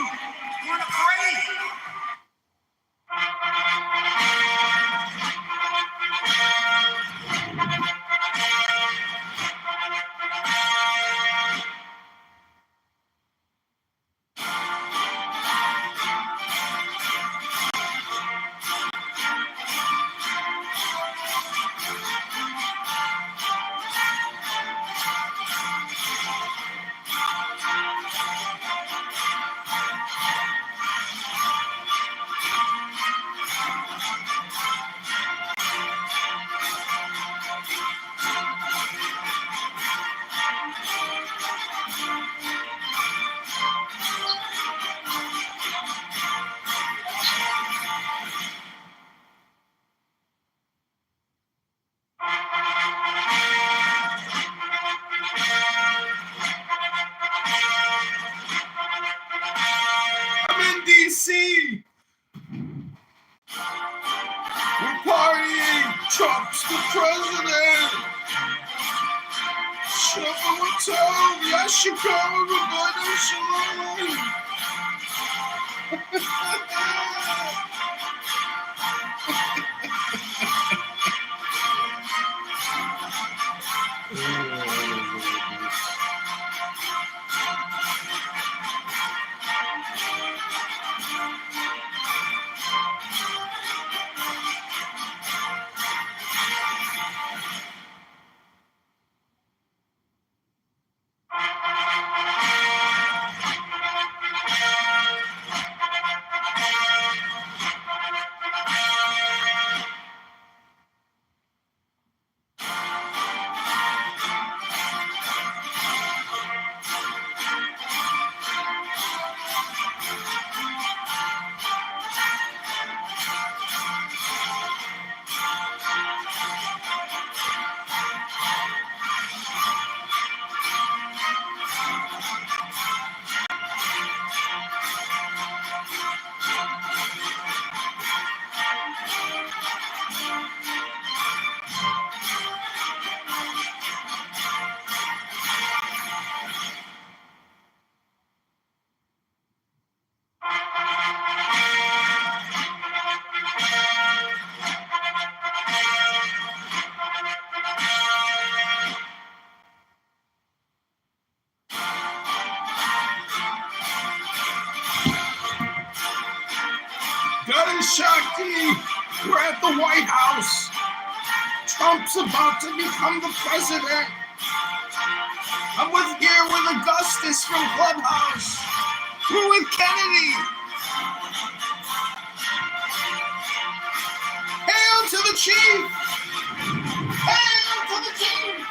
You want to pray? DC. We're partying. Trump's the president. Shuffle with Tom. Yes, Chicago. We're going to Shalom. Shakti, we're at the White House. Trump's about to become the president. I'm here with Augustus from Clubhouse. We're with Kennedy. Hail to the chief. Hail to the chief.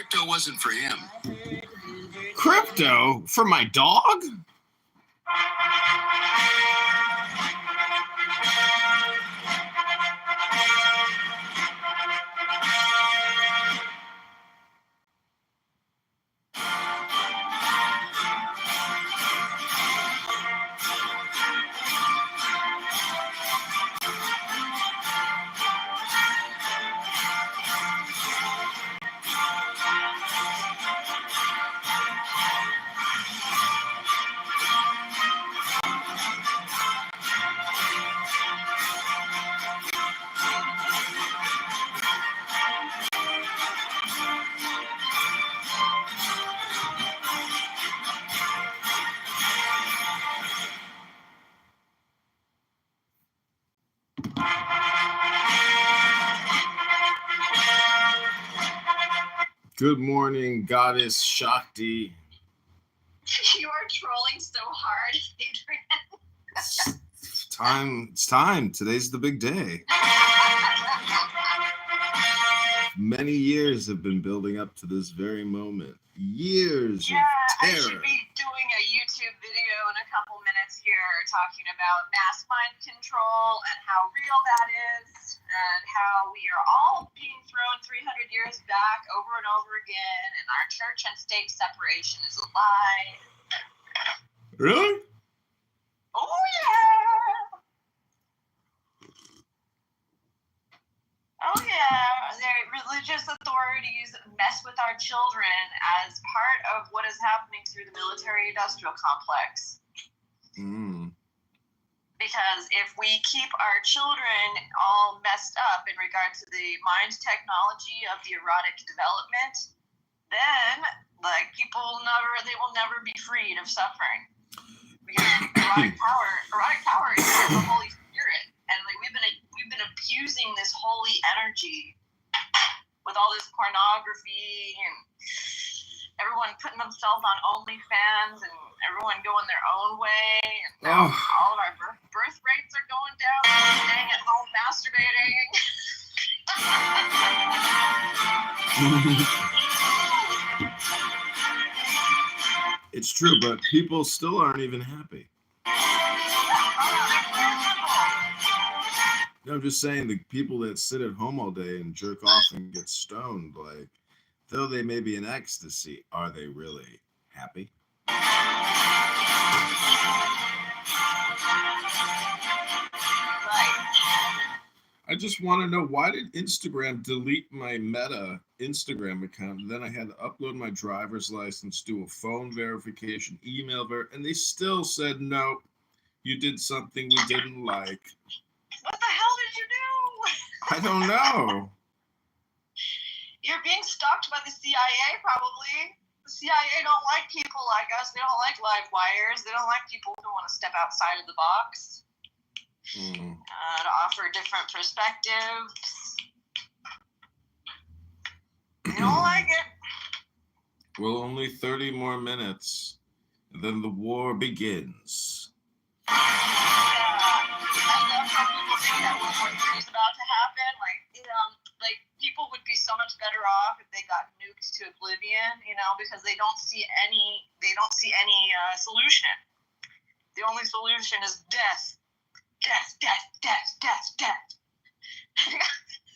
crypto wasn't for him. Crypto? For my dog? Good morning, Goddess Shakti. You are trolling so hard, Adrian. It's time. Today's the big day. Many years have been building up to this very moment. Years of terror. I should be doing a YouTube video in a couple minutes here talking about mass mind control and how real that is and how we are all being thrown 300 years back over and over again, and our church and state separation is a lie. Really? Oh, yeah. Oh, yeah. The religious authorities mess with our children as part of what is happening through the military-industrial complex. Because if we keep our children all messed up in regard to the mind technology of the erotic development, then they will never be freed of suffering. Because erotic power is the Holy Spirit, and we've been abusing this holy energy with all this pornography and everyone putting themselves on OnlyFans and everyone going their own way, and now all of our birth rates are going down. We're staying at home masturbating. It's true, but people still aren't even happy. No, I'm just saying the people that sit at home all day and jerk off and get stoned, like, though they may be in ecstasy, are they really happy? I just want to know, why did Instagram delete my Meta Instagram account? And then I had to upload my driver's license, do a phone verification, email and they still said, no, you did something we didn't like. What the hell did you do? I don't know. You're being stalked by the CIA, probably. The CIA don't like people like us. They don't like live wires. They don't like people who want to step outside of the box. To offer different perspectives. They don't like it. Well, only 30 more minutes, and then the war begins. I love how people think that World War III is about to happen. Like people would be so much better off if they got nuked to oblivion, because they don't see any solution. The only solution is death. Death.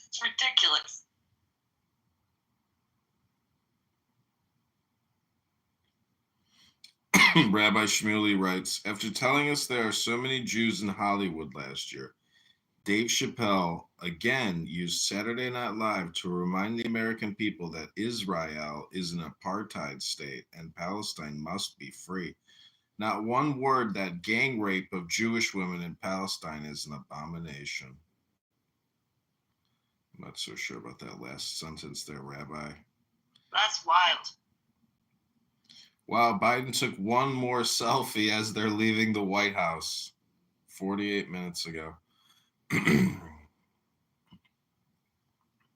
It's ridiculous. Rabbi Shmuley writes, after telling us there are so many Jews in Hollywood last year, Dave Chappelle again used Saturday Night Live to remind the American people that Israel is an apartheid state and Palestine must be free. Not one word that gang rape of Jewish women in Palestine is an abomination. I'm not so sure about that last sentence there, Rabbi. That's wild. Wow, Biden took one more selfie as they're leaving the White House 48 minutes ago.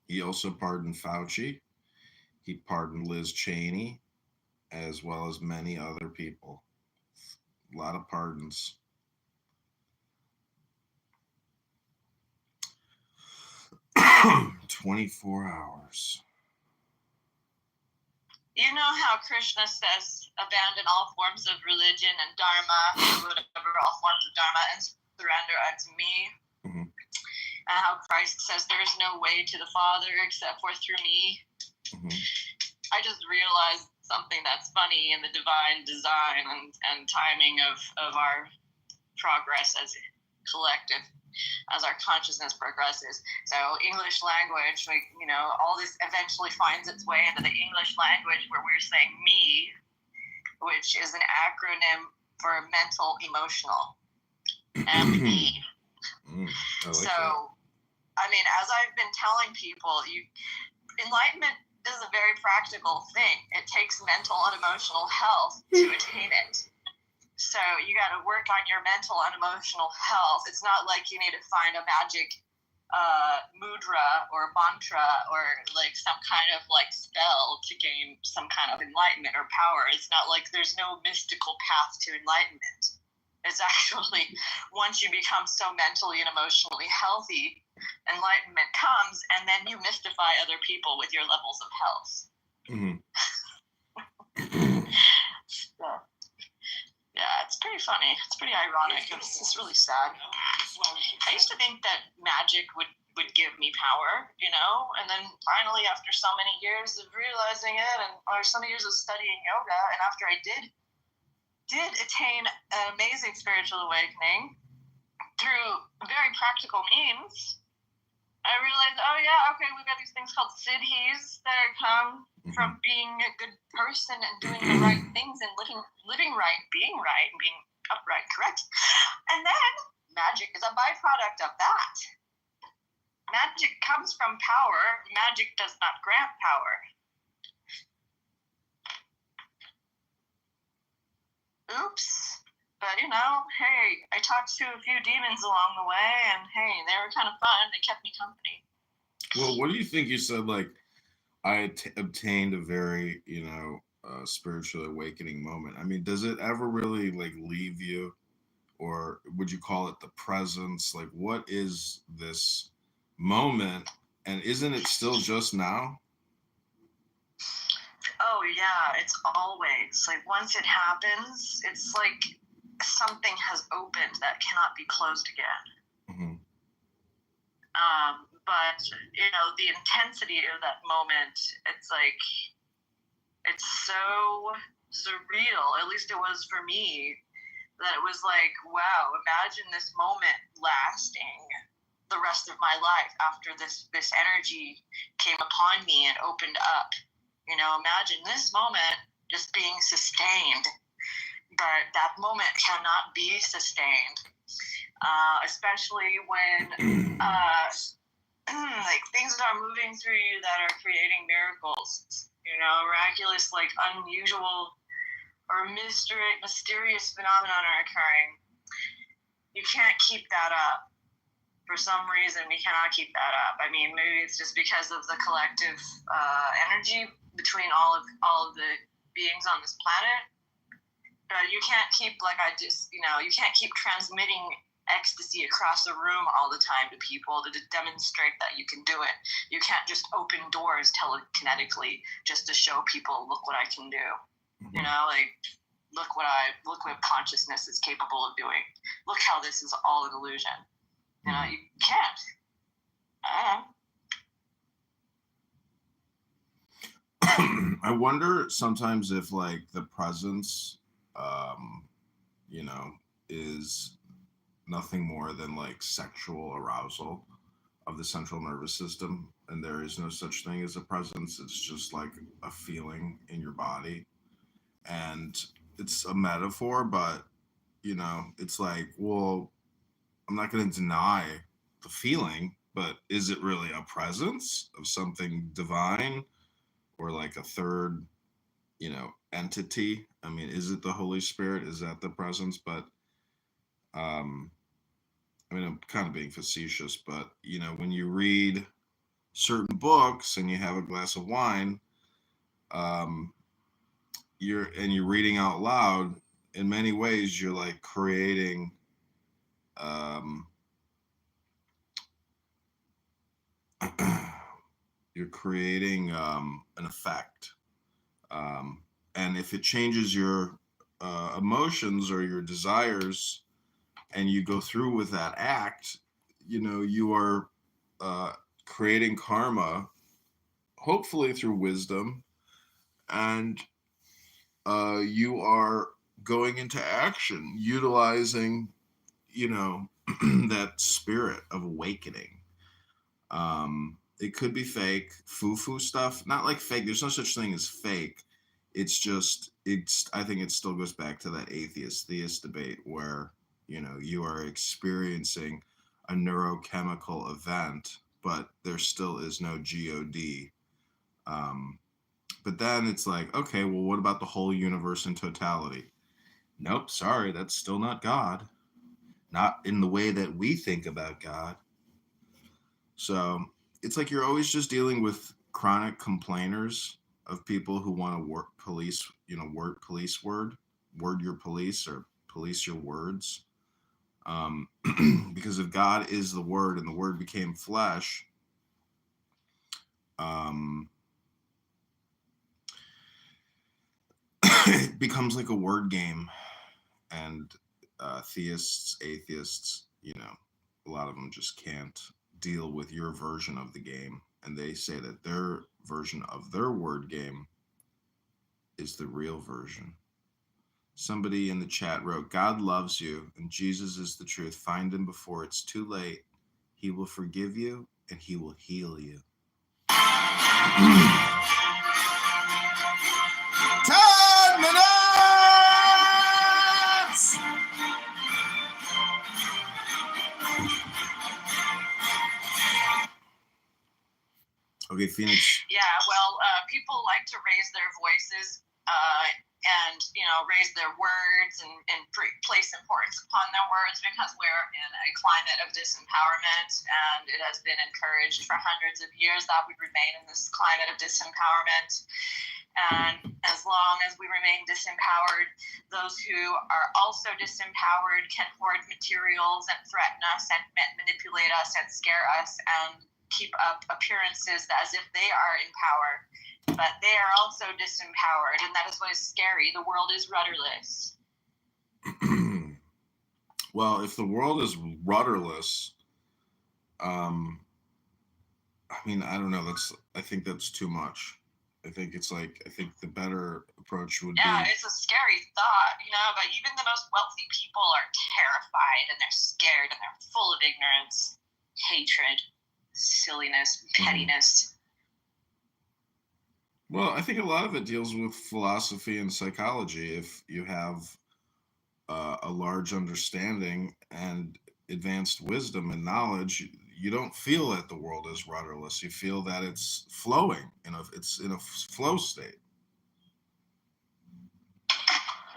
He also pardoned Fauci. He pardoned Liz Cheney, as well as many other people. A lot of pardons. "24 hours. You know how Krishna says, abandon all forms of religion and dharma, whatever, all forms of dharma, and surrender unto me. Mm-hmm. And how Christ says, there is no way to the Father except for through me. Mm-hmm. I just realized something that's funny in the divine design and timing of our progress as a collective, as our consciousness progresses. So English language, like, you know, all this eventually finds its way into the English language where we're saying me, which is an acronym for mental, emotional, MP. I like So, that. I mean, as I've been telling people, enlightenment is a very practical thing. It takes mental and emotional health to attain it. So you got to work on your mental and emotional health. It's not like you need to find a magic mudra or mantra or like some kind of like spell to gain some kind of enlightenment or power. It's not like there's no mystical path to enlightenment. It's actually once you become so mentally and emotionally healthy, enlightenment comes, and then you mystify other people with your levels of health. Mm-hmm. So, yeah, it's pretty funny. It's pretty ironic. It's really sad. I used to think that magic would give me power, you know, and then finally, after so many years of realizing it, or so many years of studying yoga, and after I did attain an amazing spiritual awakening through very practical means, I realized, oh yeah, okay, we've got these things called siddhis that come from being a good person and doing the right things and living right, being upright, correct. And then magic is a byproduct of that. Magic comes from power. Magic does not grant power. Oops. But, you know, hey, I talked to a few demons along the way, and hey, they were kind of fun. They kept me company. Well, what do you think? You said, like, I obtained a very, spiritual awakening moment. I mean, does it ever really, like, leave you? Or would you call it the presence? Like, what is this moment? And isn't it still just now? Oh, yeah, it's always. Like, once it happens, it's like something has opened that cannot be closed again. Mm-hmm. But, you know, the intensity of that moment, it's like, it's so surreal, at least it was for me, that it was like, wow, imagine this moment lasting the rest of my life after this energy came upon me and opened up. You know, imagine this moment just being sustained, but that moment cannot be sustained, especially when like things are moving through you that are creating miracles. You know, miraculous, like unusual or mysterious phenomenon are occurring. You can't keep that up. For some reason, we cannot keep that up. I mean, maybe it's just because of the collective energy between all of the beings on this planet. But you can't keep, like I just, you know, you can't keep transmitting ecstasy across the room all the time to people to demonstrate that you can do it. You can't just open doors telekinetically just to show people, look what I can do. You know, like, look what consciousness is capable of doing. Look how this is all an illusion. You know, you can't. I wonder sometimes if, like, the presence, is nothing more than, like, sexual arousal of the central nervous system, and there is no such thing as a presence. It's just like a feeling in your body, and it's a metaphor, but it's like, well, I'm not going to deny the feeling, but is it really a presence of something divine or like a third, entity? I mean, is it the Holy Spirit? Is that the presence? But I mean, I'm kind of being facetious, but when you read certain books and you have a glass of wine, um, you're reading out loud. In many ways, you're like creating um, you're creating an effect. And if it changes your emotions or your desires, and you go through with that act, you are creating karma, hopefully through wisdom, and you are going into action, utilizing, that spirit of awakening. It could be fake, foo-foo stuff. Not like fake. There's no such thing as fake. I think it still goes back to that atheist-theist debate where, you are experiencing a neurochemical event, but there still is no God. But then it's like, okay, well, what about the whole universe in totality? Nope, sorry, that's still not God. Not in the way that we think about God. So it's like you're always just dealing with chronic complainers of people who want to word police your police, or police your words. Because if God is the Word and the Word became flesh, it becomes like a word game. And theists, atheists, a lot of them just can't deal with your version of the game. And they say that their version of their word game is the real version. Somebody in the chat wrote, God loves you and Jesus is the truth. Find him before it's too late. He will forgive you and he will heal you. 10 minutes! Okay, Phoenix. Yeah, well, people like to raise their voices and, raise their words and place importance upon their words, because we're in a climate of disempowerment, and it has been encouraged for hundreds of years that we remain in this climate of disempowerment. And as long as we remain disempowered, those who are also disempowered can hoard materials and threaten us and manipulate us and scare us and keep up appearances as if they are in power. But they are also disempowered, and that is what is scary. The world is rudderless. Well, if the world is rudderless, I don't know. I think that's too much. I think the better approach would be. Yeah, it's a scary thought, but even the most wealthy people are terrified, and they're scared, and they're full of ignorance, hatred, silliness, pettiness. Well, I think a lot of it deals with philosophy and psychology. If you have a large understanding and advanced wisdom and knowledge, you don't feel that the world is rudderless. You feel that it's flowing, it's in a flow state.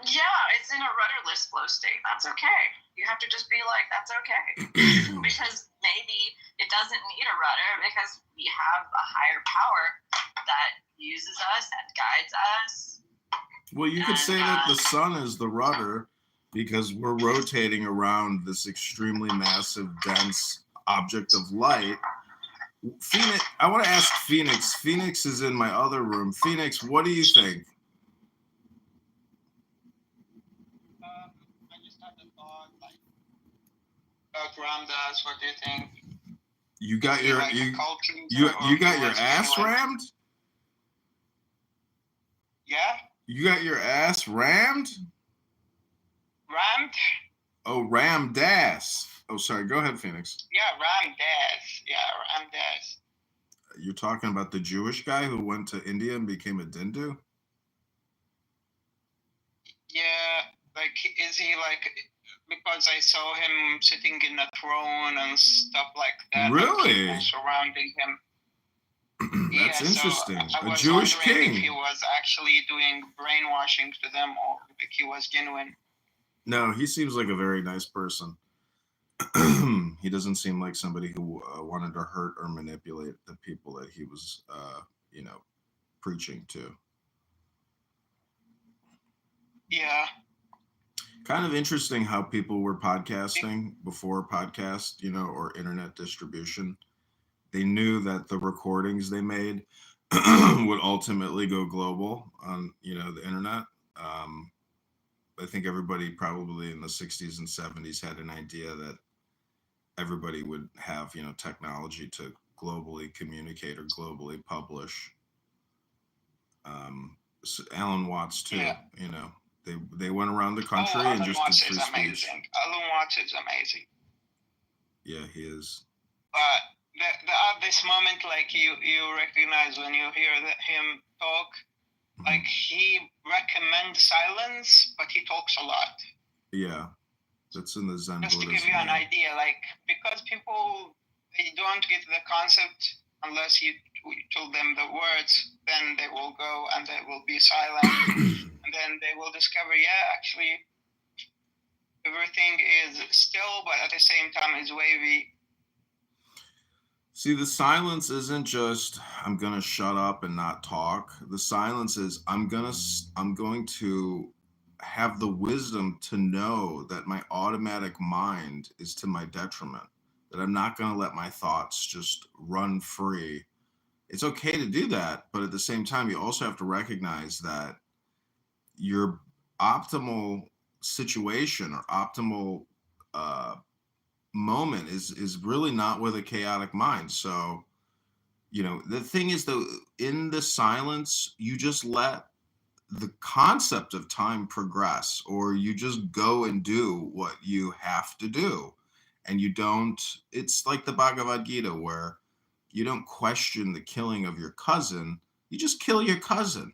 Yeah, it's in a rudderless flow state. That's okay. You have to just be like, that's okay. Because maybe it doesn't need a rudder, because we have a higher power that uses us and guides us. Well, you could say that the sun is the rudder, because we're rotating around this extremely massive, dense object of light. Phoenix, I want to ask Phoenix. Phoenix is in my other room. Phoenix, what do you think? I just had a thought, about Ramdas. What do you think? You got your you got your ass rammed? Yeah. You got your ass rammed? Rammed? Oh, rammed ass. Oh, sorry. Go ahead, Phoenix. Yeah, Ramdas. Yeah, Ramdas. You're talking about the Jewish guy who went to India and became a Hindu? Yeah, is he because I saw him sitting in a throne and stuff like that. Really? People surrounding him. That's interesting. So I was a Jewish king. If he was actually doing brainwashing to them, or if he was genuine. No, he seems like a very nice person. He doesn't seem like somebody who wanted to hurt or manipulate the people that he was, preaching to. Yeah. Kind of interesting how people were podcasting before podcast, or internet distribution. They knew that the recordings they made, would ultimately go global on, the internet. I think everybody probably in the 60s and 70s had an idea that everybody would have, technology to globally communicate or globally publish. So Alan Watts too, Yeah. they went around the country and Alan just Watts did free is speech. amazing. Alan Watts is amazing. Yeah, he is. But at this moment, like you recognize when you hear him talk, like he recommends silence, but he talks a lot. Yeah, that's in the Zen Just Buddhism. to give you an idea, like because people they don't get the concept unless you told them the words, then they will go and they will be silent, and then they will discover, yeah, actually everything is still, but at the same time is wavy. See, the silence isn't just I'm gonna shut up and not talk. The silence is I'm going to have the wisdom to know that my automatic mind is to my detriment. That I'm not gonna let my thoughts just run free. It's okay to do that, but at the same time, you also have to recognize that your optimal situation or optimal moment is really not with a chaotic mind. So the thing is though, in the silence you just let the concept of time progress, or you just go and do what you have to do, and you don't it's like the Bhagavad Gita, where you don't question the killing of your cousin, you just kill your cousin.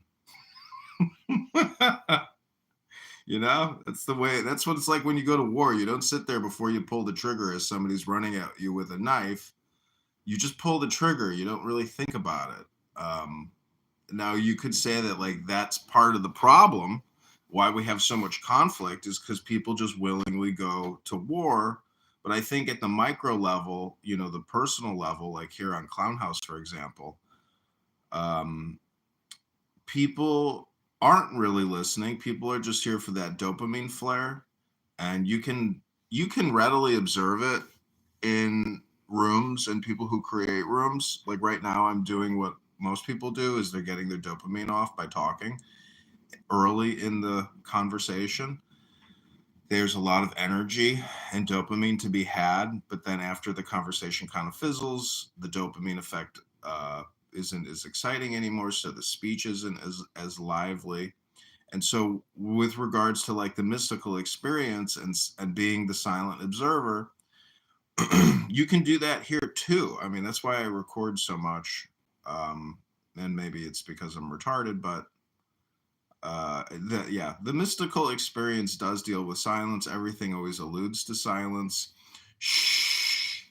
That's what it's like when you go to war. You don't sit there before you pull the trigger as somebody's running at you with a knife. You just pull the trigger. You don't really think about it. Now you could say that like that's part of the problem. Why we have so much conflict is because people just willingly go to war. But I think at the micro level, the personal level, like here on Clown House, for example, people aren't really listening. People are just here for that dopamine flare, and you can readily observe it in rooms and people who create rooms. Like right now, I'm doing what most people do, is they're getting their dopamine off by talking early in the conversation. There's a lot of energy and dopamine to be had, but then after the conversation kind of fizzles, the dopamine effect isn't as exciting anymore, so the speech isn't as lively. And so with regards to like the mystical experience and being the silent observer, you can do that here too. I mean, that's why I record so much. And maybe it's because I'm retarded, but the mystical experience does deal with silence. Everything always alludes to silence. Shh.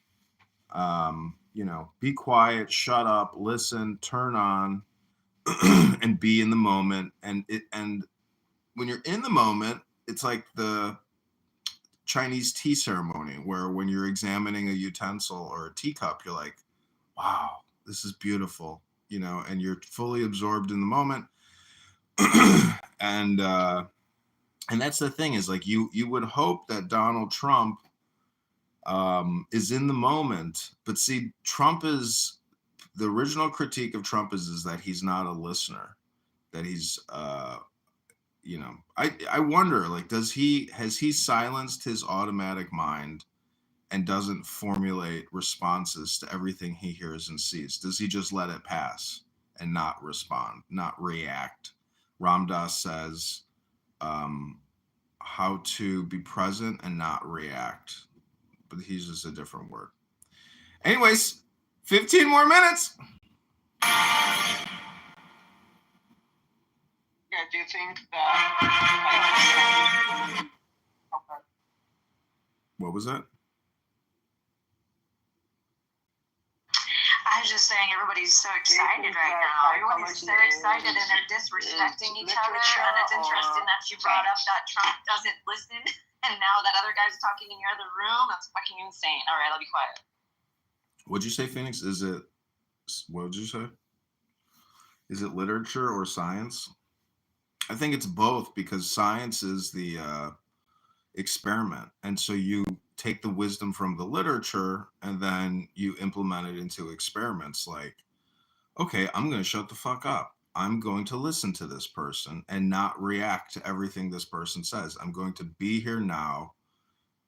Be quiet, shut up, listen, turn on, and be in the moment. And when you're in the moment, it's like the Chinese tea ceremony, where when you're examining a utensil or a teacup, you're like, wow, this is beautiful, and you're fully absorbed in the moment. and that's the thing, is like you would hope that Donald Trump is in the moment, but see, the original critique of Trump is that he's not a listener, that he's I wonder, like, has he silenced his automatic mind and doesn't formulate responses to everything he hears and sees? Does he just let it pass and not respond, not react? Ram Dass says how to be present and not react, but he uses a different word. Anyways, 15 more minutes. Yeah, do you think that? Okay. What was that? I was just saying, everybody's so excited right now. Everybody's so excited, and they're disrespecting each other. And it's interesting that you brought up that Trump doesn't listen, and now that other guy's talking in your other room. That's fucking insane. All right, I'll be quiet. What'd you say, Phoenix? What did you say? Is it literature or science? I think it's both, because science is the experiment. And so you take the wisdom from the literature and then you implement it into experiments. Like okay, I'm going to shut the fuck up. I'm going to listen to this person and not react to everything this person says. I'm going to be here now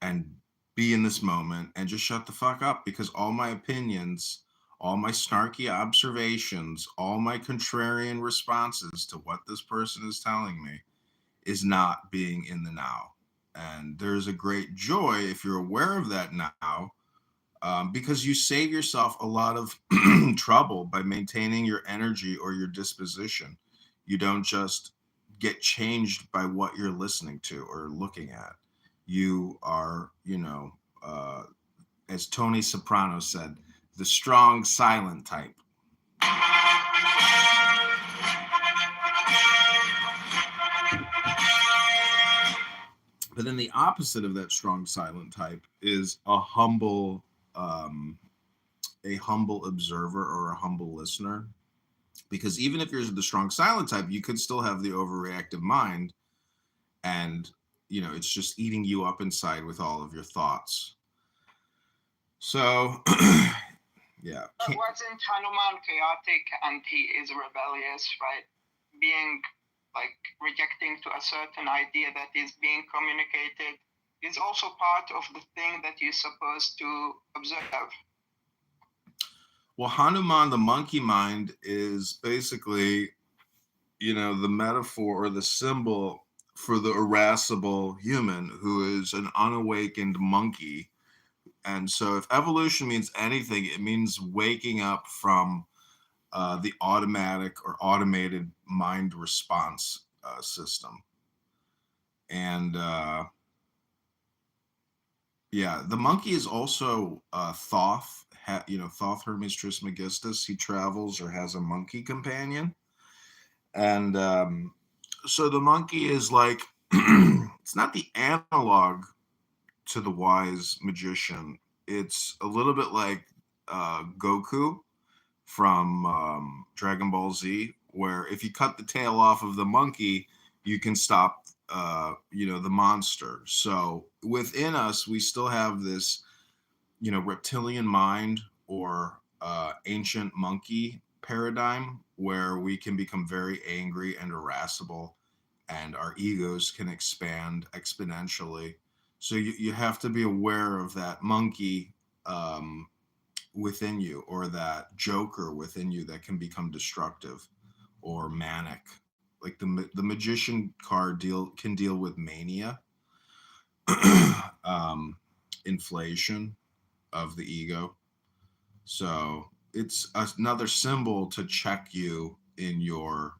and be in this moment and just shut the fuck up, because all my opinions, all my snarky observations, all my contrarian responses to what this person is telling me is not being in the now. And there's a great joy if you're aware of that now, because you save yourself a lot of trouble by maintaining your energy or your disposition. You don't just get changed by what you're listening to or looking at. You are, as Tony Soprano said, the strong, silent type. But then the opposite of that strong, silent type is um, a humble observer or a humble listener. Because even if you're the strong, silent type, you could still have the overreactive mind, and it's just eating you up inside with all of your thoughts. So, yeah. But wasn't Hanuman chaotic and he is rebellious, right? Being like rejecting to a certain idea that is being communicated is also part of the thing that you're supposed to observe. Well, Hanuman, the monkey mind, is basically, the metaphor or the symbol for the irascible human who is an unawakened monkey. And so if evolution means anything, it means waking up from the automatic or automated mind response system. And yeah, the monkey is also Thoth. Thoth Hermes Trismegistus. He travels or has a monkey companion. And so the monkey is like, it's not the analog to the wise magician. It's a little bit like Goku from Dragon Ball Z, where if you cut the tail off of the monkey, you can stop, the monster. So within us, we still have this, reptilian mind or ancient monkey paradigm where we can become very angry and irascible, and our egos can expand exponentially. So you have to be aware of that monkey within you, or that joker within you that can become destructive or manic. Like the magician card can deal with mania, um, inflation of the ego. So it's another symbol to check you in your,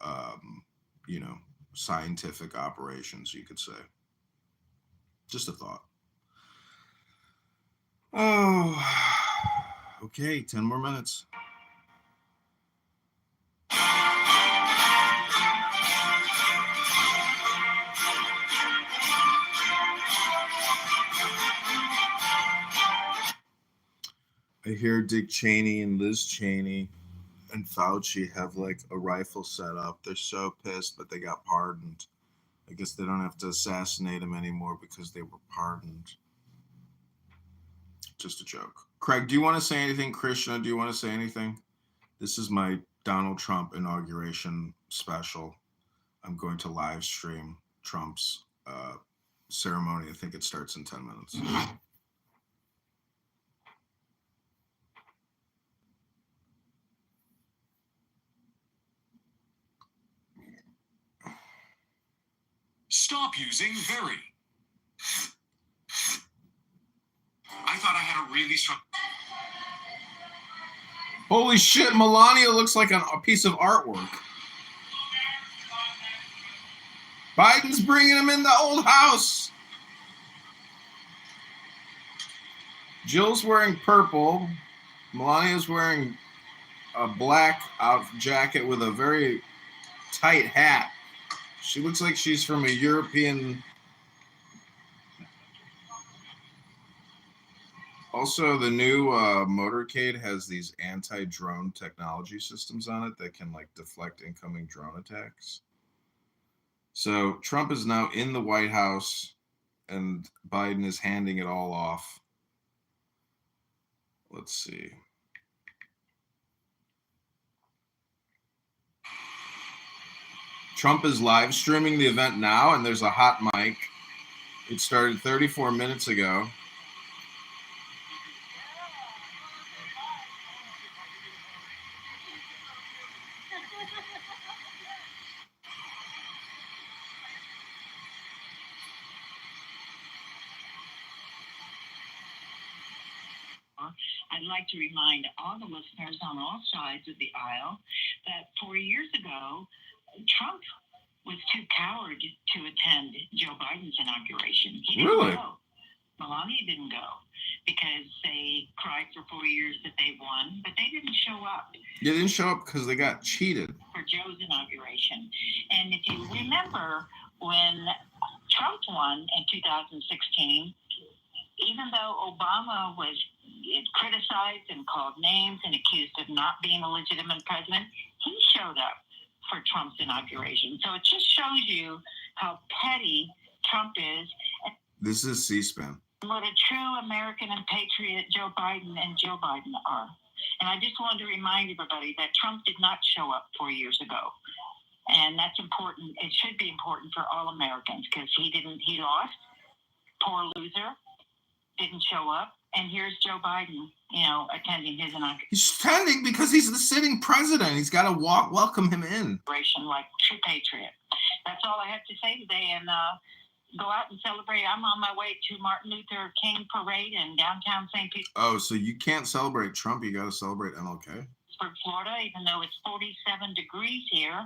um, you know, scientific operations, you could say. Just a thought. Oh, okay, 10 more minutes. I hear Dick Cheney and Liz Cheney and Fauci have like a rifle set up. They're so pissed, but they got pardoned. I guess they don't have to assassinate him anymore because they were pardoned. Just a joke. Craig, do you want to say anything? Krishna, do you want to say anything? This is my Donald Trump inauguration special. I'm going to live stream Trump's ceremony. I think it starts in 10 minutes. Stop using very. I thought I had a really strong. Holy shit, Melania looks like a piece of artwork. Biden's bringing him in the old house. Jill's wearing purple. Melania's wearing a black jacket with a very tight hat. She looks like she's from a European. Also, the new motorcade has these anti-drone technology systems on it that can like deflect incoming drone attacks. So Trump is now in the White House and Biden is handing it all off. Let's see. Trump is live streaming the event now, and there's a hot mic. It started 34 minutes ago. I'd like to remind all the listeners on all sides of the aisle that 4 years ago, Trump was too coward to attend Joe Biden's inauguration. He didn't Really? go. Melania didn't go because they cried for 4 years that they won, but they didn't show up. They didn't show up because they got cheated. For Joe's inauguration. And if you remember when Trump won in 2016, even though Obama was criticized and called names and accused of not being a legitimate president, he showed up for Trump's inauguration. So it just shows you how petty Trump is. This is C-SPAN. What a true American and patriot Joe Biden and Joe Biden are. And I just wanted to remind everybody that Trump did not show up 4 years ago. And that's important. It should be important for all Americans because he lost. Poor loser. Didn't show up. And here's Joe Biden, attending his inauguration. He's attending because he's the sitting president. He's got to welcome him in. Like true patriot. That's all I have to say today. And go out and celebrate. I'm on my way to Martin Luther King Parade in downtown St. Petersburg. Oh, so you can't celebrate Trump. You got to celebrate MLK. Florida, even though it's 47 degrees here.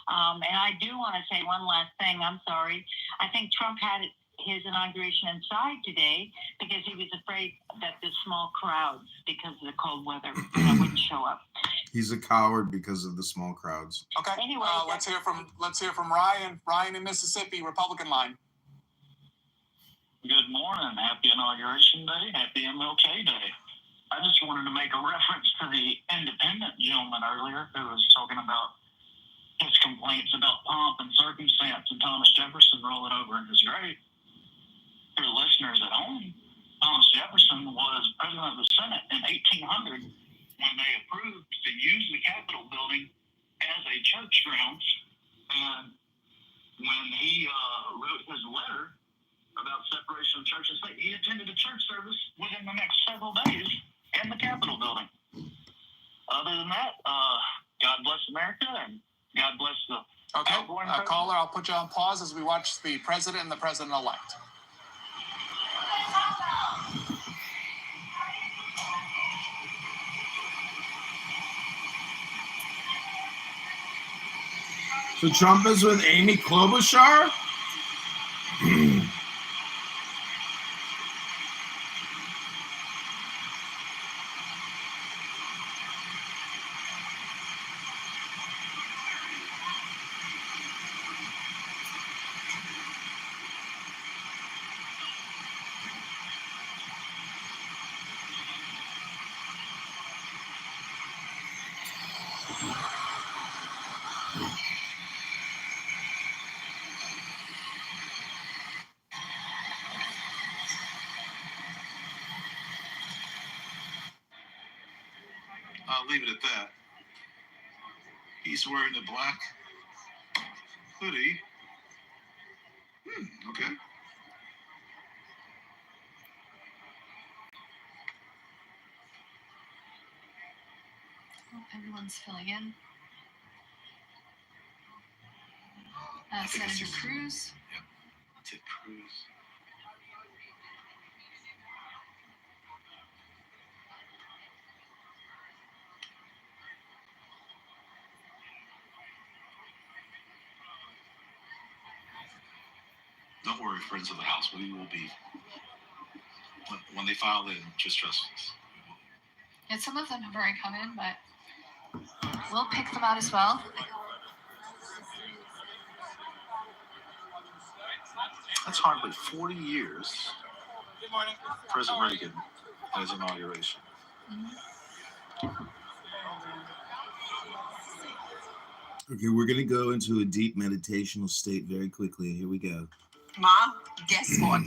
And I do want to say one last thing. I'm sorry. I think Trump had his inauguration inside today because he was afraid that the small crowds, because of the cold weather, wouldn't show up. He's a coward because of the small crowds. Okay. Anyway, let's hear from Ryan. Ryan in Mississippi, Republican line. Good morning. Happy Inauguration Day. Happy MLK Day. I just wanted to make a reference to the independent gentleman earlier who was talking about his complaints about pomp and circumstance and Thomas Jefferson rolling over in his grave. For listeners at home, Thomas Jefferson was president of the Senate in 1800 when they approved to use the Capitol building as a church grounds. And when he wrote his letter about separation of church and state, he attended a church service within the next several days in the Capitol building. Other than that, God bless America and God bless the outgoing president. Caller, I'll put you on pause as we watch the president and the president-elect. So Trump is with Amy Klobuchar? I'll leave it at that. He's wearing a black hoodie. Okay. Everyone's filling in. Senator Cruz. Yep. Ted Cruz. Don't worry, friends of the House. We will be, when they file in, just trust us. And some of them have already come in, but we'll pick them out as well. That's hardly 40 years. Good morning. President Reagan at his inauguration. Okay, we're going to go into a deep meditational state very quickly. Here we go. माँ, guess what?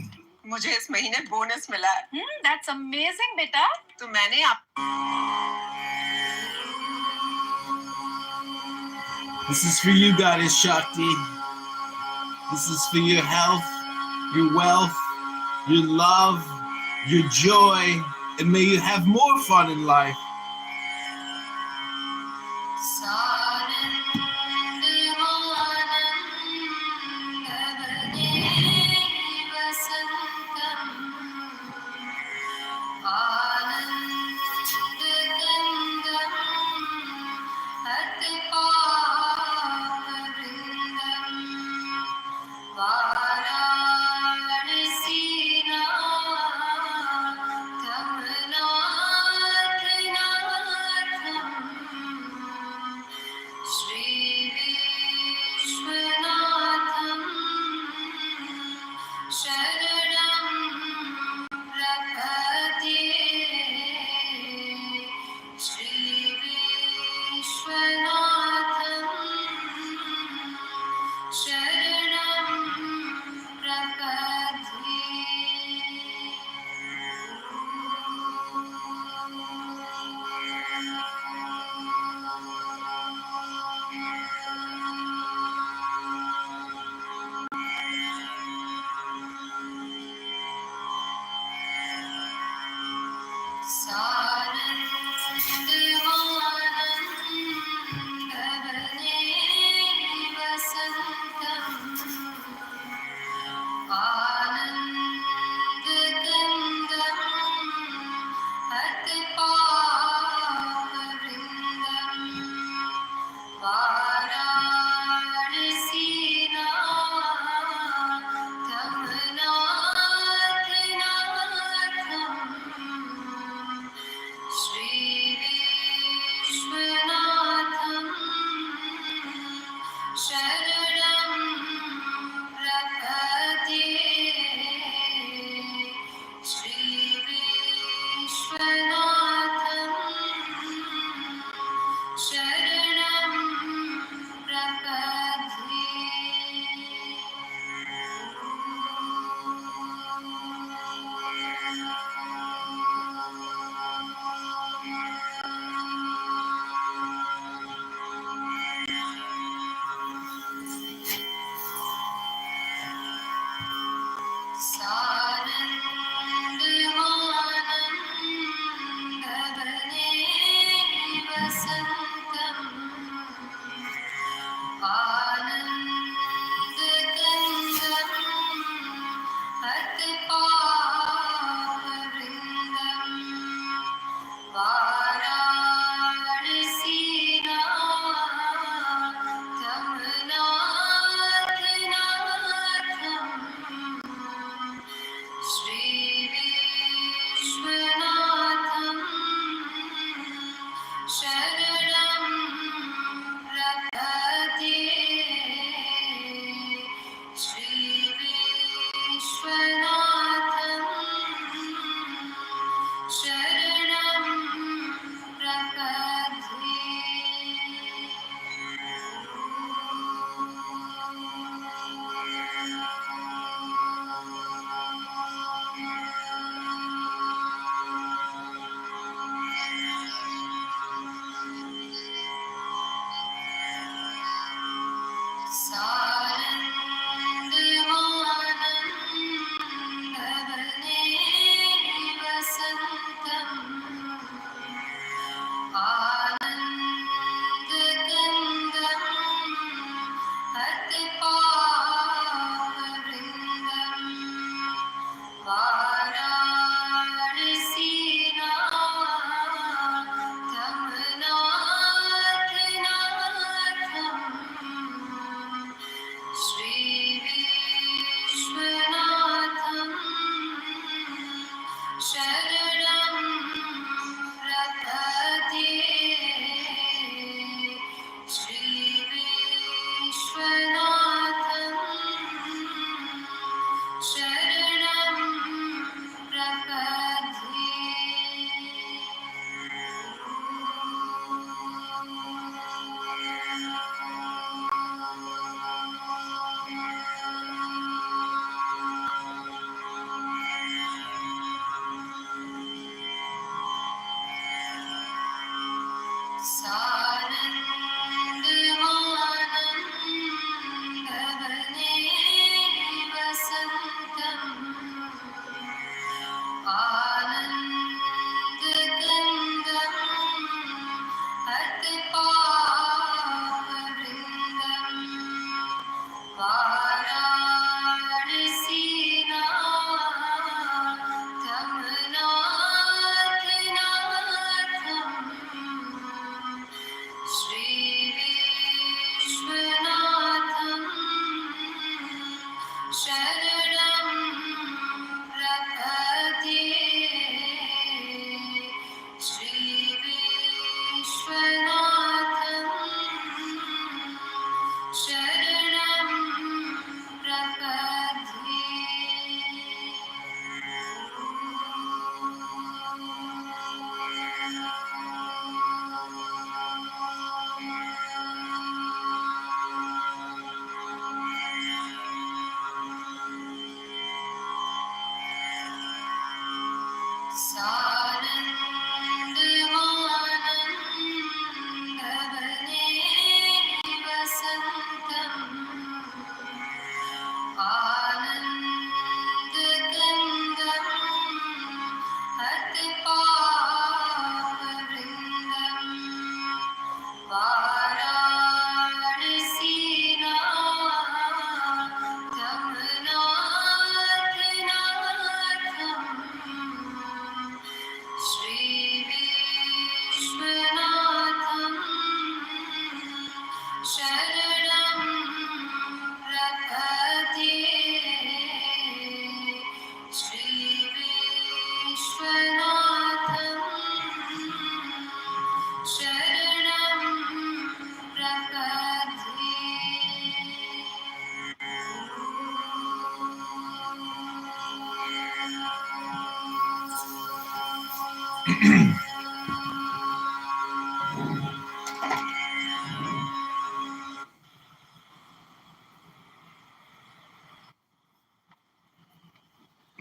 मुझे इस महीने bonus मिला है. That's amazing, beta. तो मैंने आप This is for you, Goddess Shakti. This is for your health, your wealth, your love, your joy, and may you have more fun in life.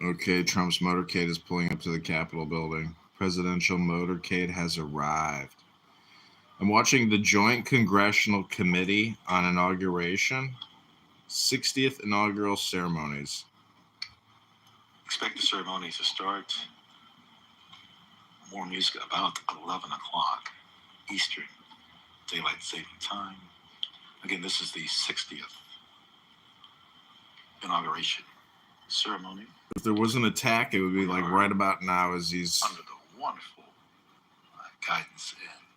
Okay, Trump's motorcade is pulling up to the Capitol building. Presidential motorcade has arrived. I'm watching the Joint Congressional Committee on Inauguration, 60th inaugural ceremonies. Expect the ceremony to start. More music about 11 o'clock Eastern Daylight Saving Time. Again, this is the 60th inauguration ceremony. If there was an attack, it would be like right about now as he's... Under the wonderful guidance and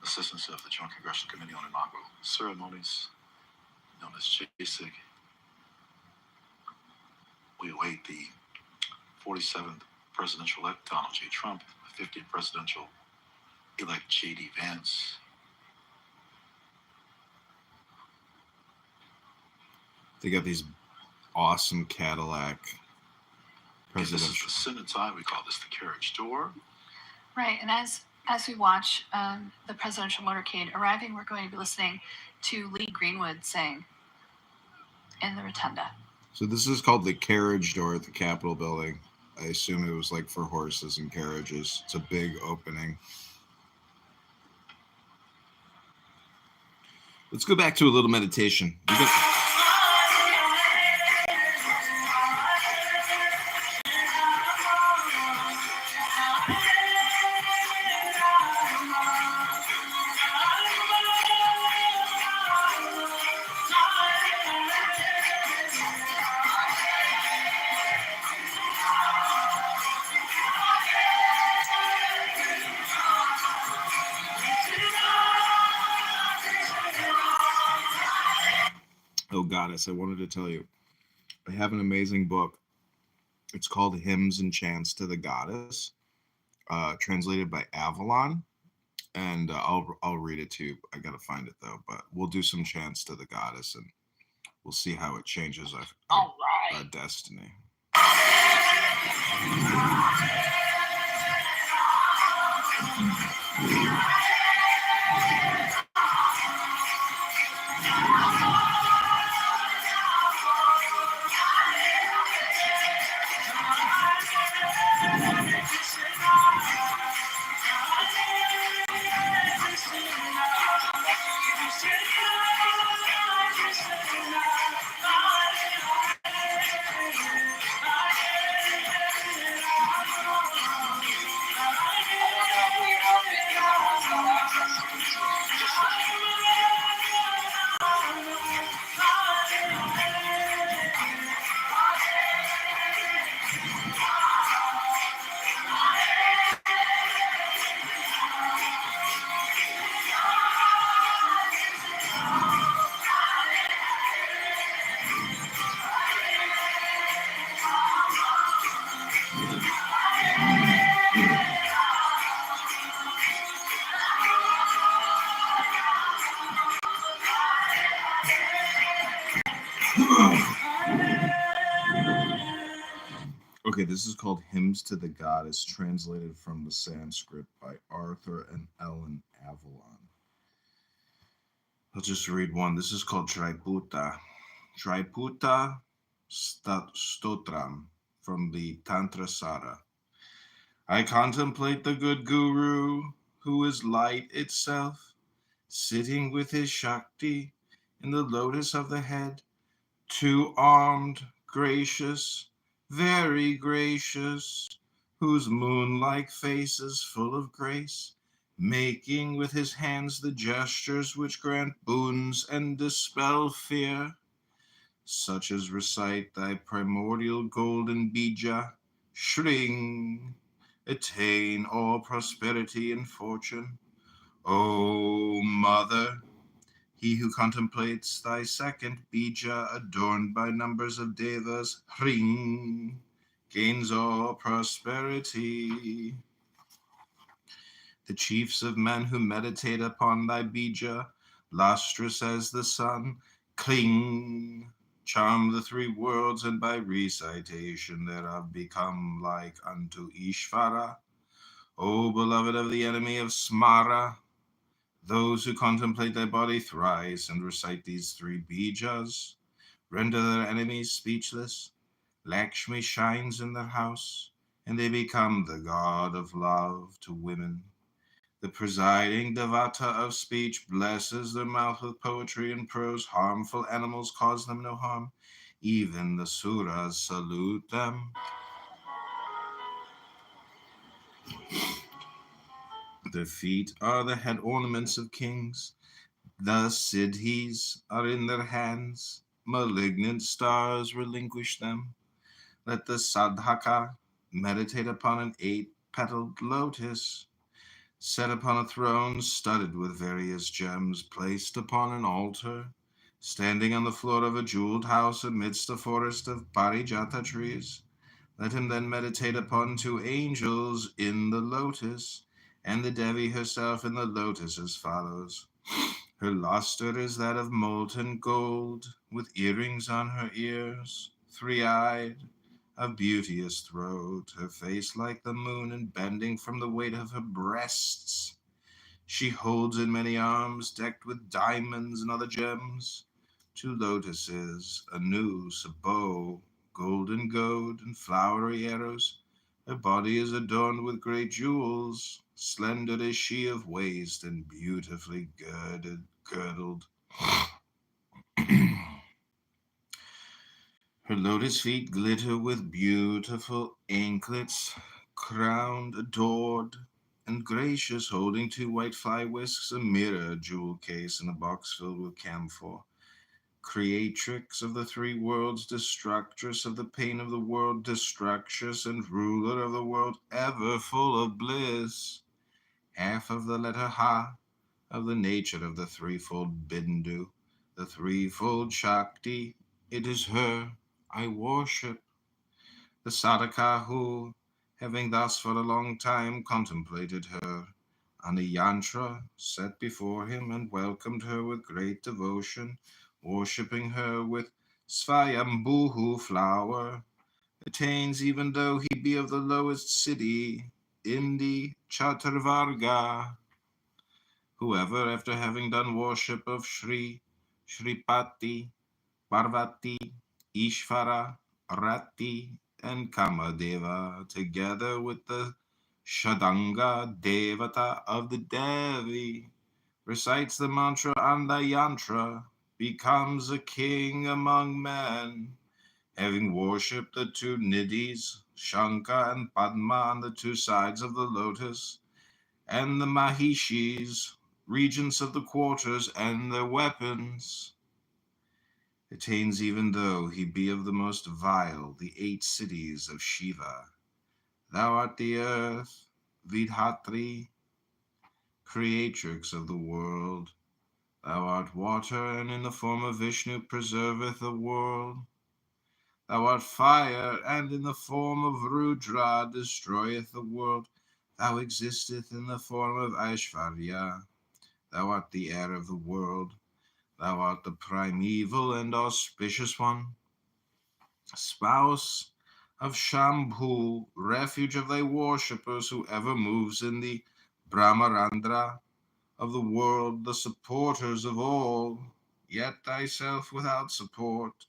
assistance of the Joint Congressional Committee on Inaugural Ceremonies, known as JCIG, we await the 47th presidential-elect Donald J. Trump, the 50th presidential-elect J.D. Vance. They got these awesome Cadillac presidential. This is the Senate side. We call this the carriage door. Right, and as we watch the presidential motorcade arriving, we're going to be listening to Lee Greenwood sing in the rotunda. So this is called the carriage door at the Capitol building. I assume it was like for horses and carriages. It's a big opening. Let's go back to a little meditation. Oh, Goddess, I wanted to tell you, I have an amazing book. It's called Hymns and Chants to the Goddess, translated by Avalon, and I'll read it to you. I gotta find it though, but we'll do some chants to the Goddess, and we'll see how it changes our destiny. Okay, this is called Hymns to the Goddess, translated from the Sanskrit by Arthur and Ellen Avalon. I'll just read one. This is called Traiputa. Traiputa Stotram from the Tantra Sara. I contemplate the good guru, who is light itself, sitting with his Shakti in the lotus of the head, two-armed, gracious, very gracious, whose moon-like face is full of grace, making with his hands the gestures which grant boons and dispel fear, such as recite thy primordial golden bija, Shring, attain all prosperity and fortune. O Mother, he who contemplates thy second bija adorned by numbers of devas, Hring, gains all prosperity. The chiefs of men who meditate upon thy bija, lustrous as the sun, Kling, charm the three worlds, and by recitation thereof become like unto Ishvara. O beloved of the enemy of Smara, those who contemplate thy body thrice and recite these three bijas, render their enemies speechless. Lakshmi shines in their house, and they become the god of love to women. The presiding devata of speech blesses their mouth with poetry and prose. Harmful animals cause them no harm. Even the suras salute them. Their feet are the head ornaments of kings. The siddhis are in their hands. Malignant stars relinquish them. Let the sadhaka meditate upon an 8-petaled lotus, set upon a throne studded with various gems, placed upon an altar, standing on the floor of a jeweled house amidst a forest of parijata trees. Let him then meditate upon 2 angels in the lotus, and the Devi herself in the lotus as follows. Her luster is that of molten gold, with earrings on her ears, 3-eyed, a beauteous throat, her face like the moon, and bending from the weight of her breasts. She holds in many arms, decked with diamonds and other gems, 2 lotuses, a noose, a bow, golden goad, and flowery arrows. Her body is adorned with great jewels. Slender is she of waist, and beautifully girdled. Her lotus feet glitter with beautiful anklets, crowned, adored, and gracious, holding 2 white fly whisks, a mirror, a jewel case, and a box filled with camphor. Creatrix of the 3 worlds, destructress of the pain of the world, destructress and ruler of the world, ever full of bliss. Half of the letter Ha, of the nature of the threefold Bindu, the threefold Shakti, it is her I worship. The sadhaka who, having thus for a long time contemplated her, on a yantra set before him and welcomed her with great devotion, worshipping her with Svayambhuhu flower, attains even though he be of the lowest city, Indi Chaturvarga. Whoever, after having done worship of Shripati, Parvati, Ishvara, Rati, and Kamadeva, together with the Shadanga Devata of the Devi, recites the mantra and the yantra, becomes a king among men. Having worshipped the 2 nidhis, Shankha and Padma, on the 2 sides of the lotus, and the Mahishis, regents of the quarters, and their weapons, attains even though he be of the most vile, the 8 cities of Shiva. Thou art the earth, Vidhatri, creatrix of the world. Thou art water, and in the form of Vishnu preserveth the world. Thou art fire, and in the form of Rudra destroyeth the world. Thou existeth in the form of Aishvarya. Thou art the air of the world. Thou art the primeval and auspicious one, spouse of Shambhu, refuge of thy worshippers, whoever moves in the Brahmarandra of the world, the supporters of all, yet thyself without support,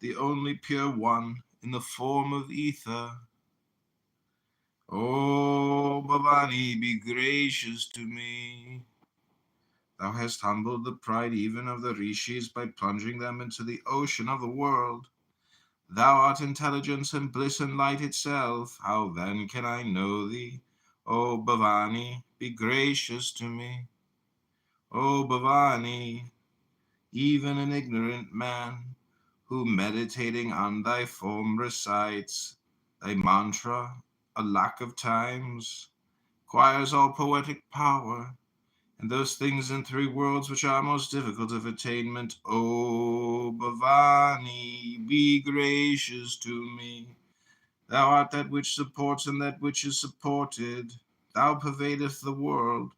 the only pure one in the form of ether. O Bhavani, be gracious to me. Thou hast humbled the pride even of the rishis by plunging them into the ocean of the world. Thou art intelligence and bliss and light itself. How then can I know thee? O Bhavani, be gracious to me. O Bhavani, even an ignorant man, who meditating on thy form recites thy mantra a lack of times, acquires all poetic power, and those things in three worlds which are most difficult of attainment. O Bhavani, be gracious to me. Thou art that which supports and that which is supported. Thou pervadest the world,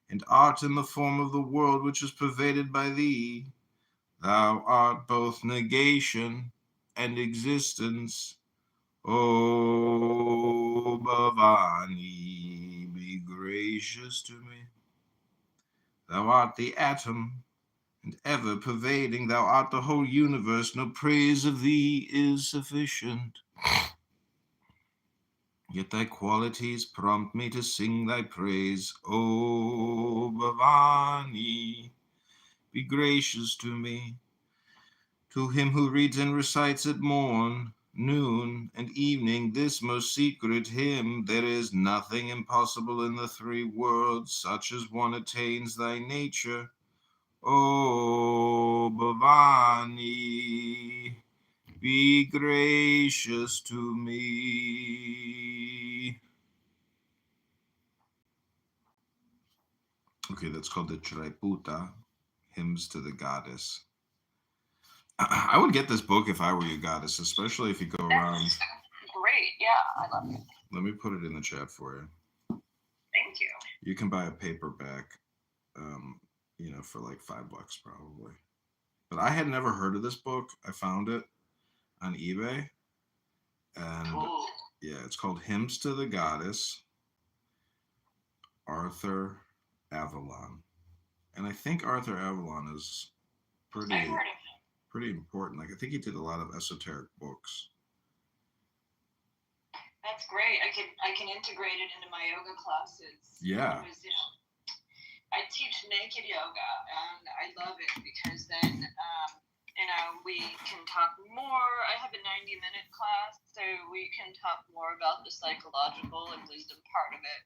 and art in the form of the world which is pervaded by thee. Thou art both negation and existence. O Bhavani, be gracious to me. Thou art the atom, and ever pervading. Thou art the whole universe. No praise of thee is sufficient. Yet thy qualities prompt me to sing thy praise. O Bhavani, be gracious to me. To him who reads and recites at morn, noon, and evening this most secret hymn, there is nothing impossible in the three worlds, such as one attains thy nature. O Bhavani, be gracious to me. Okay, that's called the Traiputa, Hymns to the Goddess. I would get this book if I were you, Goddess, especially if you go around. Great, yeah, I love it. Let me put it in the chat for you. Thank you. You can buy a paperback, for like $5 probably. But I had never heard of this book. I found it on eBay. And Cool. yeah, it's called Hymns to the Goddess, Arthur Avalon. And I think Arthur Avalon is I've heard of it. pretty important. Like, I think he did a lot of esoteric books. That's great. I can integrate it into my yoga classes. Yeah. Because, I teach naked yoga, and I love it because then, we can talk more. I have a 90-minute class, so we can talk more about the psychological and wisdom part of it.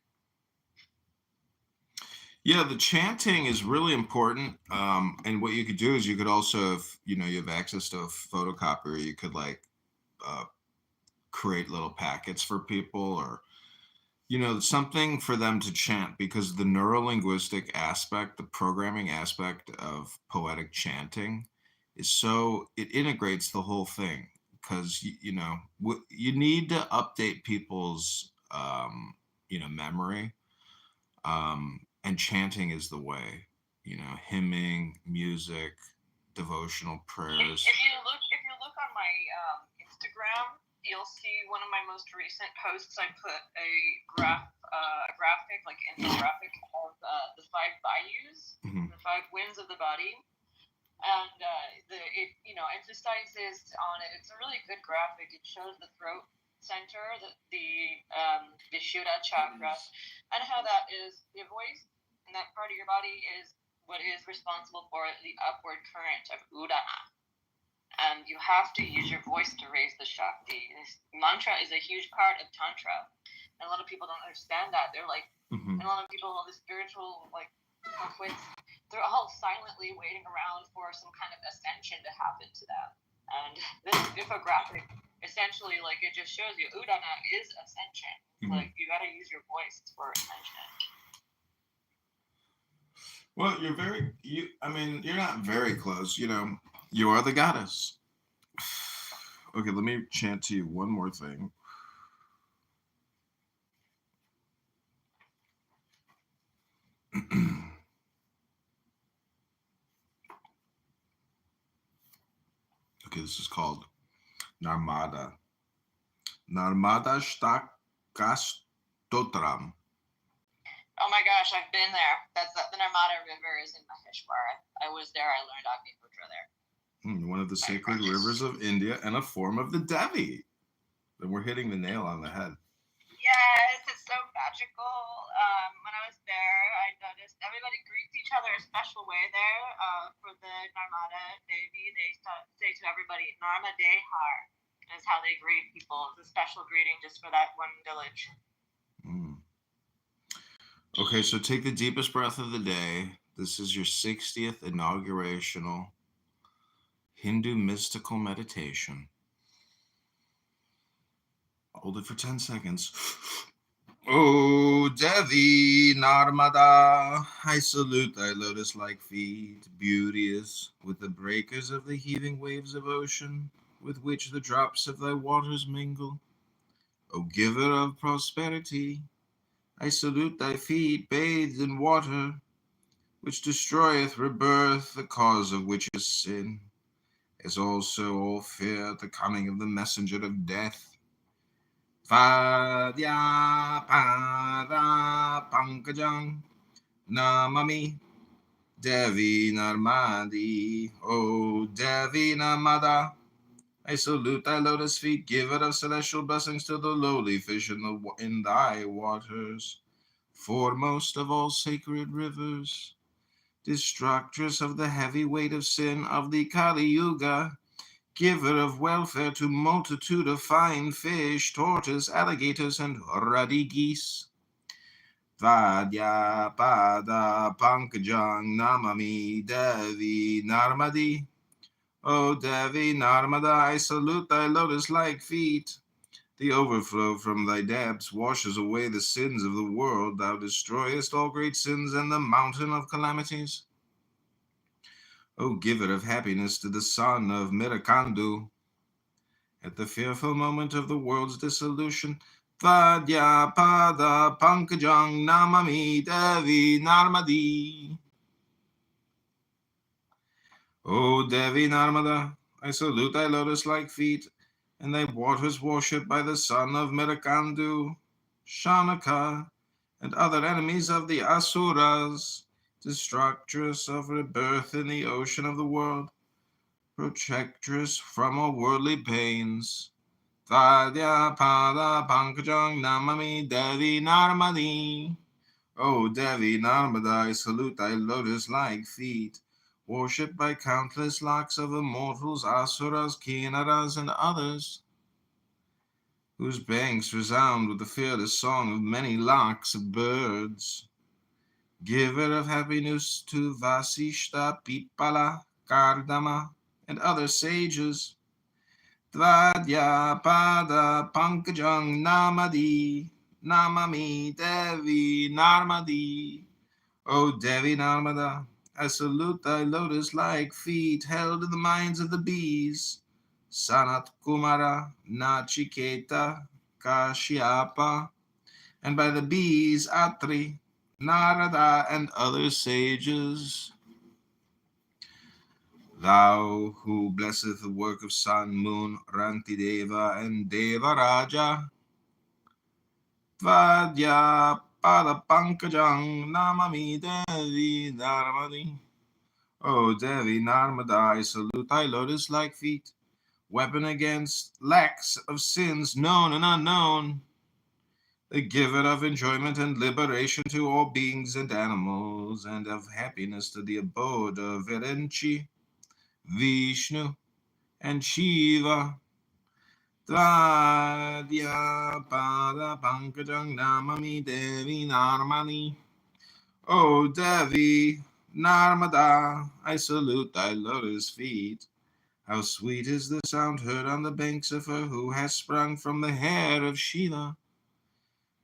Yeah, the chanting is really important. And what you could do is you could also, if you have access to a photocopier, you could create little packets for people, or something for them to chant, because the neurolinguistic aspect, the programming aspect of poetic chanting is it integrates the whole thing, because you need to update people's memory, and chanting is the way. Hymning, music, devotional prayers. If you look on my Instagram, you'll see one of my most recent posts. I put a graphic, like infographic of the 5 bayous, the 5 winds of the body, and it emphasizes on it. It's a really good graphic. It shows the throat center, the Vishuddha chakra, and how that is your voice, and that part of your body is what is responsible for the upward current of Udana. And you have to use your voice to raise the Shakti. This mantra is a huge part of Tantra. And a lot of people don't understand that. They're like, and a lot of people, all the spiritual, quits, they're all silently waiting around for some kind of ascension to happen to them. And this infographic, essentially, it just shows you Udana is ascension. It's you got to use your voice for ascension. Well, you're not very close. You are the goddess. Okay, let me chant to you one more thing. Okay, this is called Narmada. Narmada Stotram. Oh my gosh, I've been there. That's the Narmada River is in Maheshwar. I was there. I learned Agniputra there. One of the sacred rivers of India and a form of the Devi. Then we're hitting the nail on the head. Yes, it's so magical. When I was there, I noticed everybody greets each other a special way there. For the Narmada Devi, they say to everybody, Narma Dehar, is how they greet people. It's a special greeting just for that one village. Okay, so take the deepest breath of the day. This is your 60th inaugurational Hindu mystical meditation. Hold it for 10 seconds. Oh, Devi Narmada, I salute thy lotus-like feet, beauteous with the breakers of the heaving waves of ocean, with which the drops of thy waters mingle. O giver of prosperity, I salute thy feet bathed in water, which destroyeth rebirth, the cause of which is sin, as also all fear at the coming of the messenger of death. Vadya Pada Pankajang Namami Devi Narmadi. O Devi Narmada, I salute thy lotus feet, giver of celestial blessings to the lowly fish in thy waters, foremost of all sacred rivers, destructress of the heavy weight of sin of the Kali Yuga, giver of welfare to multitude of fine fish, tortoise, alligators, and ruddy geese. Vadya Pada Pankajang Namami Devi Narmadi. O Devi Narmada, I salute thy lotus-like feet. The overflow from thy depths washes away the sins of the world. Thou destroyest all great sins and the mountain of calamities. O giver of happiness to the son of Mirakandu, at the fearful moment of the world's dissolution, Vadya Pada Pankajang Namami Devi Narmadi. O Devi Narmada, I salute thy lotus-like feet, and thy waters worshipped by the son of Mirakandu, Shanaka, and other enemies of the Asuras, destructress of rebirth in the ocean of the world, protectress from all worldly pains. Vadya Pada Pankajang Namami Devi Narmadi. O Devi Narmada, I salute thy lotus-like feet, worshipped by countless lakhs of immortals, asuras, kinnaras, and others, whose banks resound with the fearless song of many lakhs of birds. Giver of happiness to Vasishta, Pipala, Kardama, and other sages. Vadya Pada Pankajang Namadi, Namami Devi Narmadi. O Devi Narmada, I salute thy lotus-like feet held in the minds of the bees, Sanat Kumara, Nachiketa, Kashyapa, and by the bees Atri, Narada, and other sages. Thou who blesseth the work of sun, moon, Rantideva, and Devaraja, Vadya Pada Pankajang Namami Devi Narmadi. O Devi Narmada, I salute thy lotus-like feet, weapon against lacks of sins known and unknown, the giver of enjoyment and liberation to all beings and animals, and of happiness to the abode of Virenchi, Vishnu, and Shiva. Vadya Pada Pankajang Namami Devi Narmani. O Devi Narmada, I salute thy lotus feet. How sweet is the sound heard on the banks of her who has sprung from the hair of Shiva,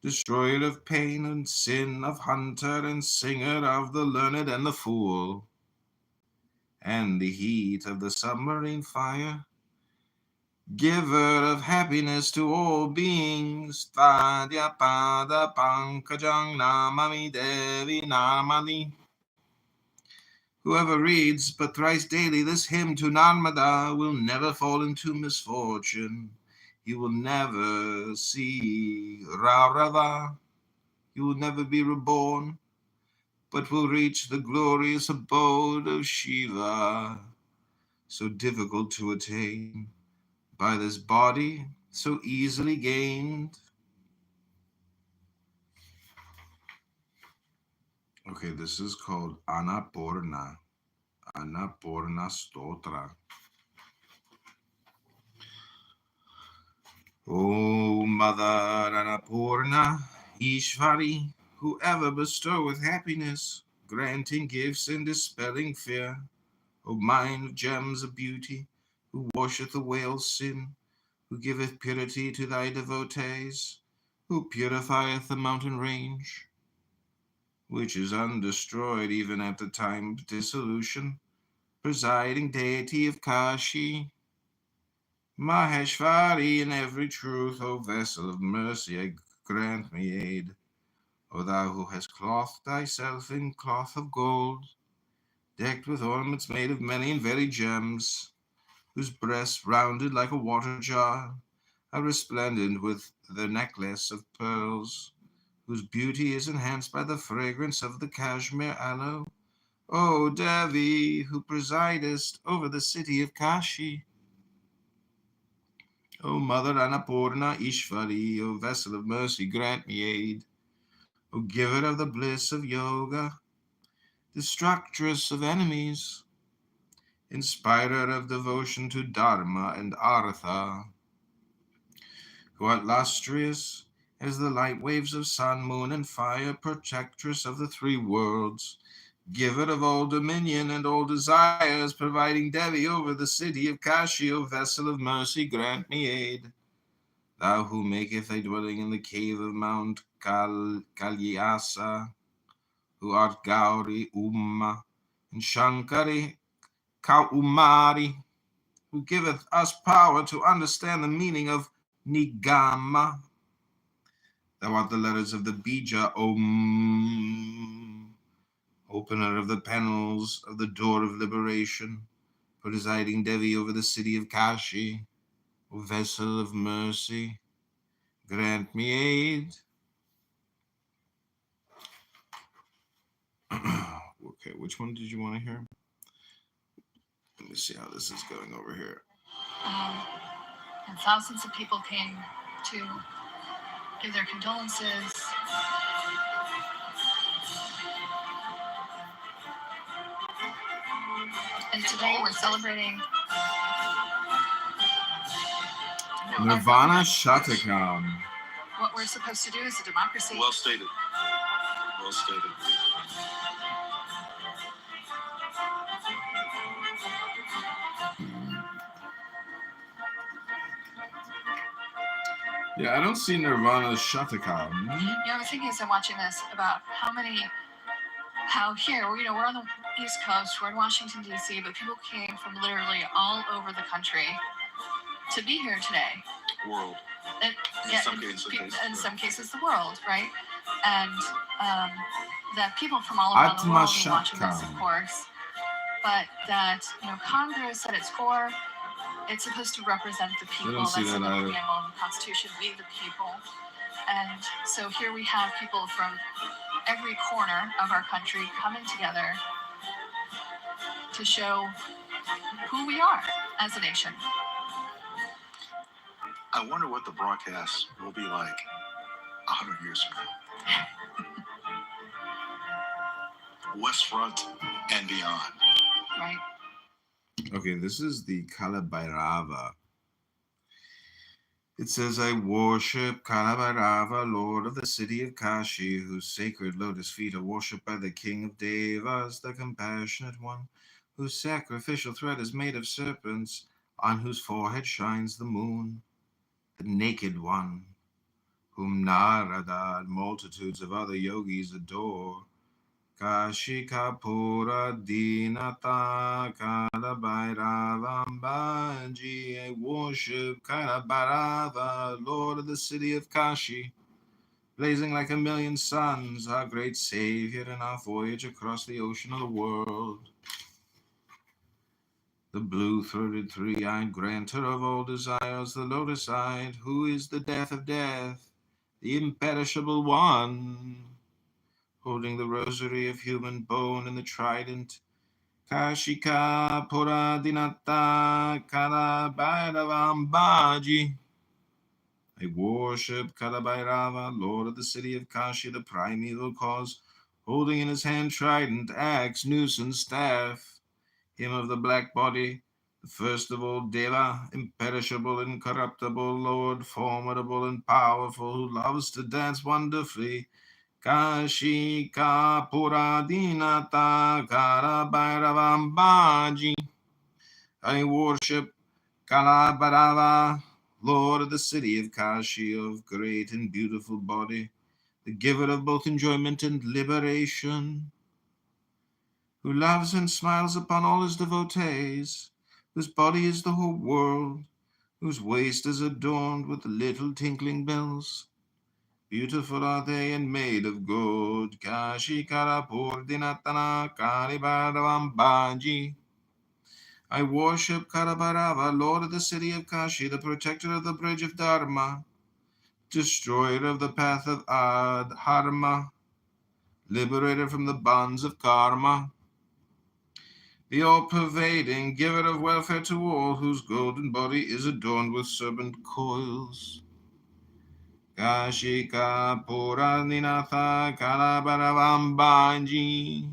destroyer of pain and sin, of hunter and singer, of the learned and the fool, and the heat of the submarine fire, giver of happiness to all beings. Vadya Pada Pankajang Namami Devi Narmadi. Whoever reads but thrice daily this hymn to Narmada will never fall into misfortune. You will never see Radha. You will never be reborn, but will reach the glorious abode of Shiva, so difficult to attain by this body so easily gained. Okay, this is called Annapurna. Annapurna Stotra. O Mother Annapurna, Ishvari, who ever bestoweth happiness, granting gifts and dispelling fear, O mine of gems of beauty, who washeth away all sin, who giveth purity to thy devotees, who purifieth the mountain range, which is undestroyed even at the time of dissolution, presiding deity of Kashi, Maheshvari, in every truth, O vessel of mercy, grant me aid. O thou who hast clothed thyself in cloth of gold, decked with ornaments made of many and varied gems, whose breasts rounded like a water jar, are resplendent with the necklace of pearls, whose beauty is enhanced by the fragrance of the cashmere aloe. O Devi, who presidest over the city of Kashi, O Mother Annapurna Ishvari, O vessel of mercy, grant me aid. O giver of the bliss of yoga, destructress of enemies, inspirer of devotion to Dharma and Artha, who art lustrous as the light waves of sun, moon, and fire, protectress of the three worlds, giver of all dominion and all desires, providing Devi over the city of Kashi, O vessel of mercy, grant me aid. Thou who maketh thy dwelling in the cave of Mount Kalyasa, who art Gauri, Uma, and Shankari, Kaumari, who giveth us power to understand the meaning of Nigama. Thou art the letters of the Bija, Om, opener of the panels of the door of liberation, presiding Devi over the city of Kashi, O vessel of mercy, grant me aid. Okay, which one did you want to hear? Let me see how this is going over here. And thousands of people came to give their condolences. And today we're celebrating Nirvana Shatakam. what we're supposed to do as a democracy. Well stated. Well stated. Yeah, I don't see Nirvana Shatakam. I was thinking as I'm watching this about how here, we're on the East Coast, we're in Washington, D.C., but people came from literally all over the country to be here today. World. And, in some cases, the world, right? And that people from all around the world are watching this, of course. But that, Congress at its core, it's supposed to represent the people. That's in the preamble of the Constitution, we the people. And so here we have people from every corner of our country coming together to show who we are as a nation. I wonder what the broadcast will be like 100 years from now. West Front and beyond. Right. Okay, this is the Kalabhairava. It says, I worship Kalabhairava, Lord of the city of Kashi, whose sacred lotus feet are worshipped by the king of Devas, the compassionate one, whose sacrificial thread is made of serpents, on whose forehead shines the moon, the naked one, whom Narada and multitudes of other yogis adore. Kashi Kapura Dinata Kalabhairavam Bhaji. I worship Kalabhairava, Lord of the city of Kashi, blazing like a million suns, our great savior in our voyage across the ocean of the world. The blue-throated, three-eyed granter of all desires, the lotus-eyed, who is the death of death, the imperishable one, holding the rosary of human bone and the trident. Kashika Pura Dinata Kala Bhairavambaji. I worship Kalabhairava, Lord of the city of Kashi, the primeval cause, holding in his hand trident, axe, noose, and staff. Him of the black body, the first of all Deva, imperishable, incorruptible, Lord, formidable and powerful, who loves to dance wonderfully. Kashika Puradinata Karabhairavambaji. I worship Kalabharava, Lord of the city of Kashi, of great and beautiful body, the giver of both enjoyment and liberation, who loves and smiles upon all his devotees, whose body is the whole world, whose waist is adorned with little tinkling bells. Beautiful are they and made of gold. Kashi Karapurdinatana Karibharavambaji. I worship Karabharava, Lord of the city of Kashi, the protector of the bridge of Dharma, destroyer of the path of Adharma, liberator from the bonds of karma, the all-pervading giver of welfare to all, whose golden body is adorned with serpent coils. Kashika Puraninatha Kalabharavambaji.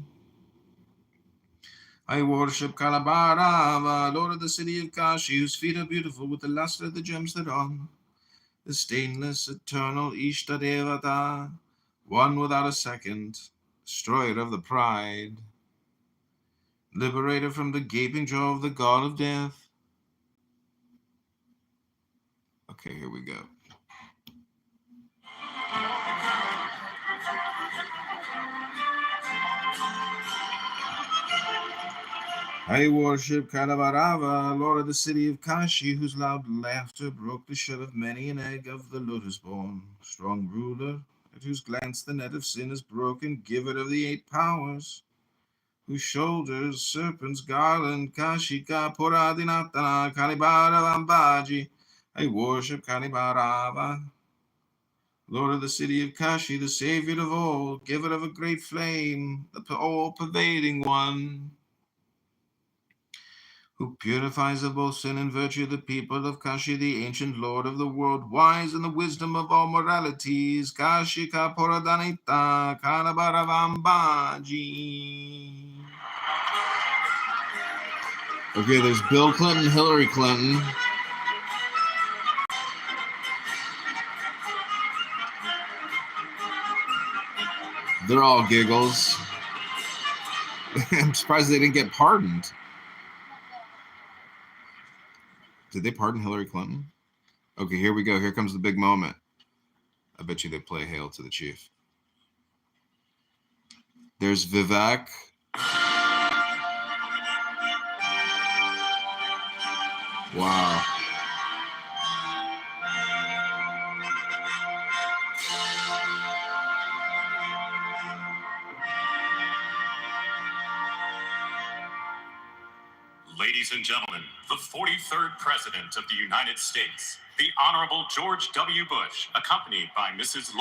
I worship Kalabharava, Lord of the city of Kashi, whose feet are beautiful with the luster of the gems thereon, the stainless, eternal Ishtadevata, one without a second, destroyer of the pride, liberator from the gaping jaw of the god of death. Okay, here we go. I worship Kalabharava, Lord of the city of Kashi, whose loud laughter broke the shell of many an egg of the lotus-born, strong ruler, at whose glance the net of sin is broken, giver of the 8 powers, whose shoulders serpents garland, Kashika Puradinatana Kalibharavambaji. I worship Kalibharava, Lord of the city of Kashi, the savior of all, giver of a great flame, the all-pervading one, who purifies of both sin and virtue the people of Kashi, the ancient lord of the world, wise in the wisdom of all moralities, Kashika Puradanita Kalabharavambaji. Okay, there's Bill Clinton, Hillary Clinton. They're all giggles. I'm surprised they didn't get pardoned. Did they pardon Hillary Clinton? Okay, here we go. Here comes the big moment. I bet you they play Hail to the Chief. There's Vivek. Wow. Ladies and gentlemen, the 43rd President of the United States, the Honorable George W. Bush, accompanied by Mrs.